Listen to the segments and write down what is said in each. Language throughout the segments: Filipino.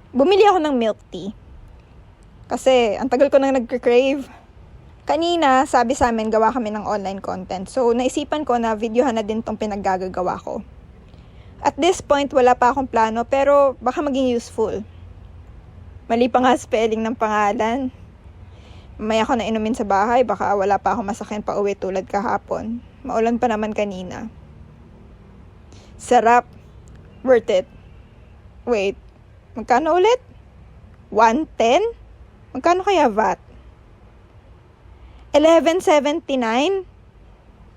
Bumili ako ng milk tea. Kasi ang tagal ko nang nagka-crave. Kanina, sabi sa amin, gawa kami ng online content. So, naisipan ko na videohan na din tong pinaggagawa ko. At this point, wala pa akong plano, pero baka maging useful. Mali pa nga spelling ng pangalan. Mamaya ko na inumin sa bahay, baka wala pa akong masakyan pa uwi tulad kahapon. Maulan pa naman kanina. Sarap. Worth it. Wait, magkano ulit? 110? Magkano kaya VAT? 11.79?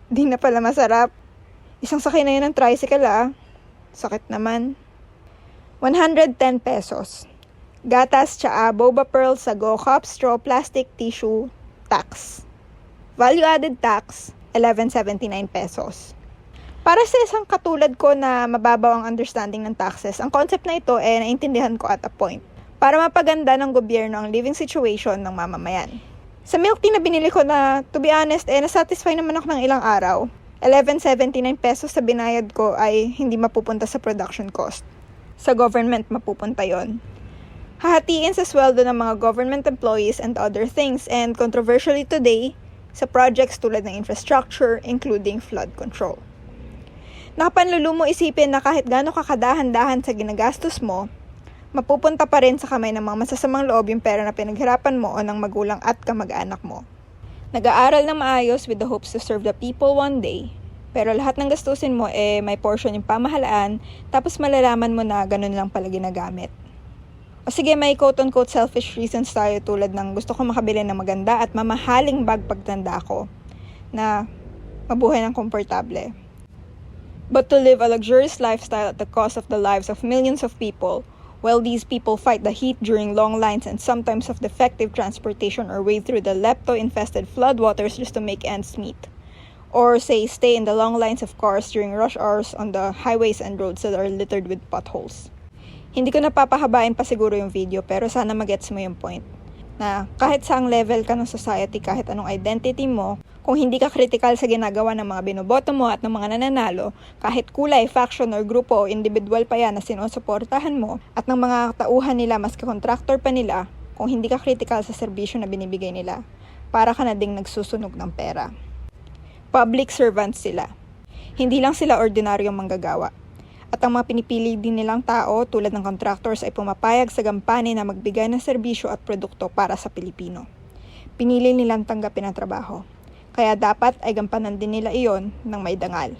Di na pala masarap. Isang sakay na yun ng tricycle Sakit naman. 110 pesos. Gatas, tsaa, boba pearl, sago, cup, straw, plastic, tissue, tax. Value-added tax, 11.79 pesos. Para sa isang katulad ko na mababaw ang understanding ng taxes, ang concept na ito naintindihan ko at a point. Para mapaganda ng gobyerno ang living situation ng mamamayan. Sa milk tea na binili ko na, to be honest, nasatisfy naman ako ng ilang araw. 11.79 pesos sa binayad ko ay hindi mapupunta sa production cost. Sa government mapupunta yon. Hahatiin sa sweldo ng mga government employees and other things, and controversially today, sa projects tulad ng infrastructure, including flood control. Nakapanlulu mo isipin na kahit gaano kakadahan-dahan sa ginagastos mo, mapupunta pa rin sa kamay ng mga masasamang loob yung pera na pinaghirapan mo o ng magulang at kamag-anak mo. Nag-aaral ng maayos with the hopes to serve the people one day, pero lahat ng gastusin mo may portion yung pamahalaan, tapos malalaman mo na ganun lang pala ginagamit. O sige, may quote-unquote selfish reasons tayo tulad ng gusto ko makabili ng maganda at mamahaling bag pagtanda ko na mabuhay ng komportable. But to live a luxurious lifestyle at the cost of the lives of millions of people, while these people fight the heat during long lines and sometimes of defective transportation or wade through the lepto-infested floodwaters just to make ends meet. Or say, stay in the long lines of cars during rush hours on the highways and roads that are littered with potholes. Hindi ko napapahabain pa siguro yung video, pero sana magets mo yung point. Na kahit saang level ka ng society, kahit anong identity mo, kung hindi ka kritikal sa ginagawa ng mga binoboto mo at ng mga nananalo, kahit kulay, faction, or grupo o individual pa yan na sinusuportahan mo, at ng mga tauhan nila mas ka-contractor pa nila, kung hindi ka kritikal sa serbisyo na binibigay nila, para ka na ding nagsusunog ng pera. Public servants sila. Hindi lang sila ordinaryong manggagawa. At ang mga pinipili din nilang tao tulad ng contractors ay pumapayag sa gampanin na magbigay ng serbisyo at produkto para sa Pilipino. Pinili nilang tanggapin ang trabaho. Kaya dapat ay gampanan din nila iyon ng may dangal.